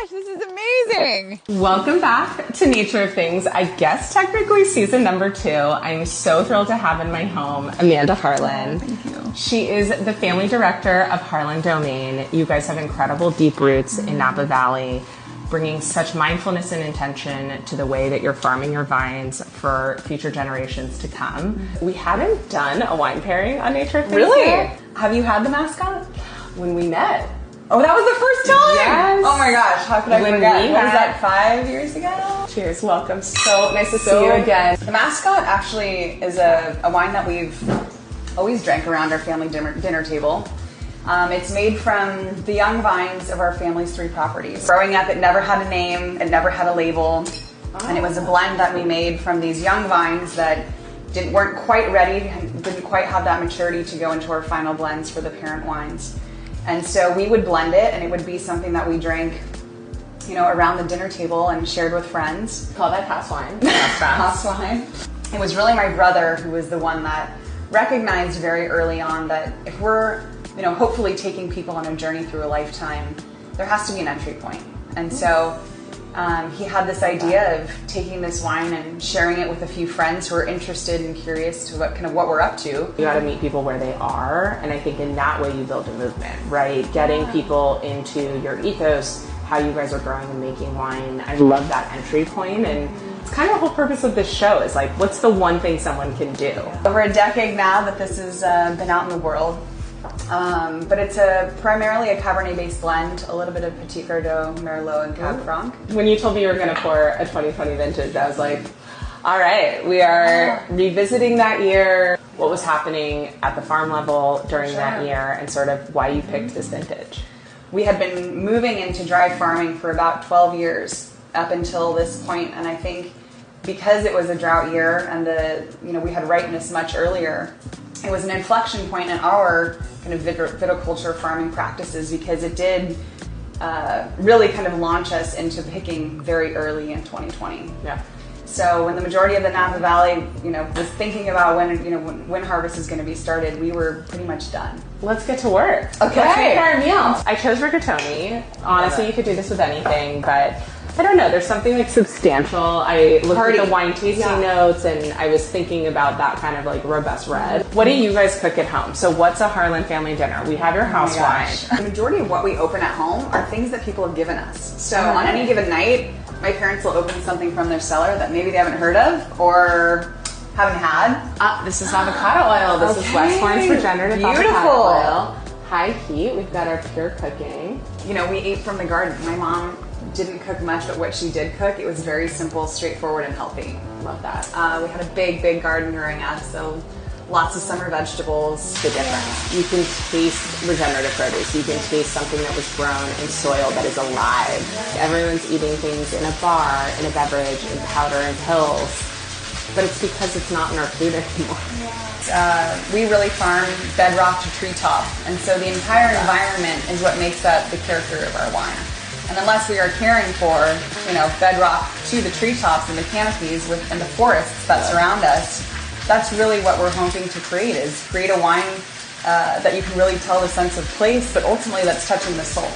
gosh, this is amazing. Welcome back to Nature of Things. I guess technically season number 2. I'm so thrilled to have in my home Amanda Harlan. Oh, thank you. She is the family director of Harlan Domain. You guys have incredible deep roots in Napa Valley, bringing such mindfulness and intention to the way that you're farming your vines for future generations to come. We hadn't done a wine pairing on Nature of Things. Really? Yet. Have you had the mascot? When we met. Oh, that was the first time? Yes. Oh my gosh, how could I When forget? we What was met- that, 5 years ago? Cheers, welcome. So nice to see you again. The mascot actually is a wine that we've always drank around our family dinner table. It's made from the young vines of our family's 3 properties. Growing up, it never had a name, it never had a label, and it was a blend that we made from these young vines that weren't quite ready, didn't quite have that maturity to go into our final blends for the parent wines. And so we would blend it, and it would be something that we drank, you know, around the dinner table and shared with friends. Call that house wine. House wine. It was really my brother who was the one that recognized very early on that if we're, you know, hopefully taking people on a journey through a lifetime, there has to be an entry point. And so he had this idea of taking this wine and sharing it with a few friends who are interested and curious to what we're up to. You got to meet people where they are, and I think in that way you build a movement, right? Getting people into your ethos, how you guys are growing and making wine. I love that entry point, and it's kind of the whole purpose of this show is like, what's the one thing someone can do? Over a decade now that this has been out in the world. But it's primarily a Cabernet-based blend, a little bit of Petit Verdot, Merlot, and Cab Franc. When you told me you were going to pour a 2020 vintage, I was like, all right, we are revisiting that year, what was happening at the farm level during that year, and sort of why you picked this vintage. We had been moving into dry farming for about 12 years up until this point, and I think because it was a drought year and we had ripeness much earlier, it was an inflection point in our kind of viticulture farming practices because it did really kind of launch us into picking very early in 2020. Yeah. So when the majority of the Napa Valley, was thinking about when harvest is going to be started, we were pretty much done. Let's get to work. Okay. Let's make our meal. I chose rigatoni. Honestly, you could do this with anything, but I don't know. There's something like substantial. I looked at the wine tasting notes, and I was thinking about that kind of like robust red. What do you guys cook at home? So what's a Harlan family dinner? We have your house wine. The majority of what we open at home are things that people have given us. So on any given night, my parents will open something from their cellar that maybe they haven't heard of or haven't had. This is avocado oil. This is Westbourne's regenerative avocado oil. High heat. We've got our pure cooking. We ate from the garden. My mom didn't cook much, but what she did cook, it was very simple, straightforward, and healthy. Love that. We had a big garden growing up, so lots of summer vegetables. The difference. You can taste regenerative produce. You can taste something that was grown in soil that is alive. Everyone's eating things in a bar, in a beverage, in powder and pills, but it's because it's not in our food anymore. We really farm bedrock to treetop, and so the entire environment is what makes that the character of our wine. And unless we are caring for, bedrock to the treetops and the canopies and the forests that surround us, that's really what we're hoping to create a wine that you can really tell the sense of place, but ultimately that's touching the soul.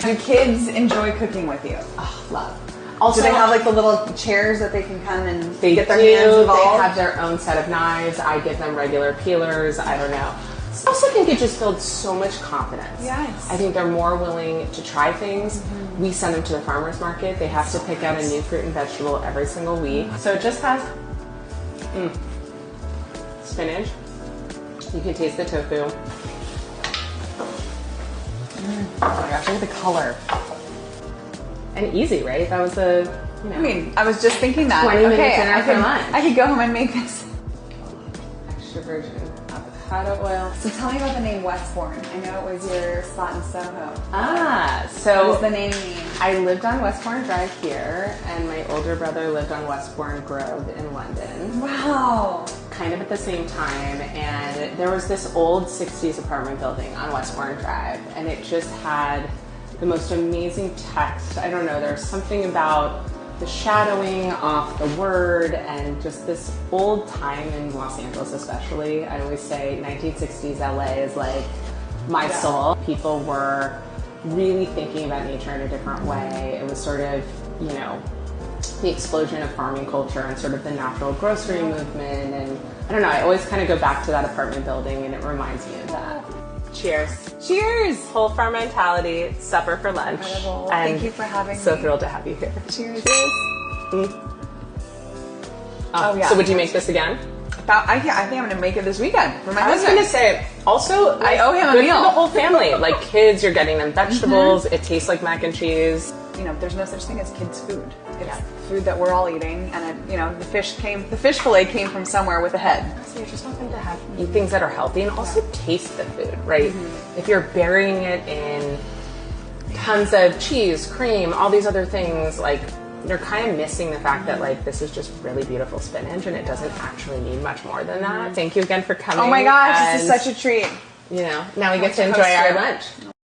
Do kids enjoy cooking with you? Oh, love. Also, do they have like the little chairs that they can come and get their hands involved? They have their own set of knives. I give them regular peelers. I don't know. I also think it just builds so much confidence. Yes. I think they're more willing to try things. We send them to the farmer's market. They have to pick out a new fruit and vegetable every single week. So it just has spinach. You can taste the tofu. Oh my gosh, look at the color. And easy, right? That was I was just thinking that. 20 minutes dinner for lunch. I could go home and make this. Extra virgin avocado oil. So tell me about the name Westbourne. I know it was your spot in Soho. So what does the name mean? I lived on Westbourne Drive here, and my older brother lived on Westbourne Grove in London. Wow. Kind of at the same time, and there was this old 60s apartment building on Westbourne Drive, and it just had the most amazing text. I don't know, there's something about the shadowing off the word and just this old time in Los Angeles especially. I always say 1960s LA is like my soul. People were really thinking about nature in a different way. It was sort of, you know, the explosion of farming culture and sort of the natural grocery movement. And I don't know, I always kind of go back to that apartment building and it reminds me of that. Cheers. Cheers. Whole farm mentality, supper for lunch. Incredible. Thank you for having me. So thrilled to have you here. Cheers. Oh, yeah. So would you make this again? I think I'm going to make it this weekend for my husband. I was going to say, also, I owe him a good meal. for the whole family. Like kids, you're getting them vegetables. It tastes like mac and cheese. You know, there's no such thing as kids' food. It's food that we're all eating, and you know, the fish fillet came from somewhere with a head. So you're just hoping to eat things that are healthy and also taste the food, right? If you're burying it in tons of cheese, cream, all these other things, like you're kind of missing the fact that like this is just really beautiful spinach and it doesn't actually need much more than that. Thank you again for coming. Oh my gosh, this is such a treat. You know, now we get to enjoy our lunch.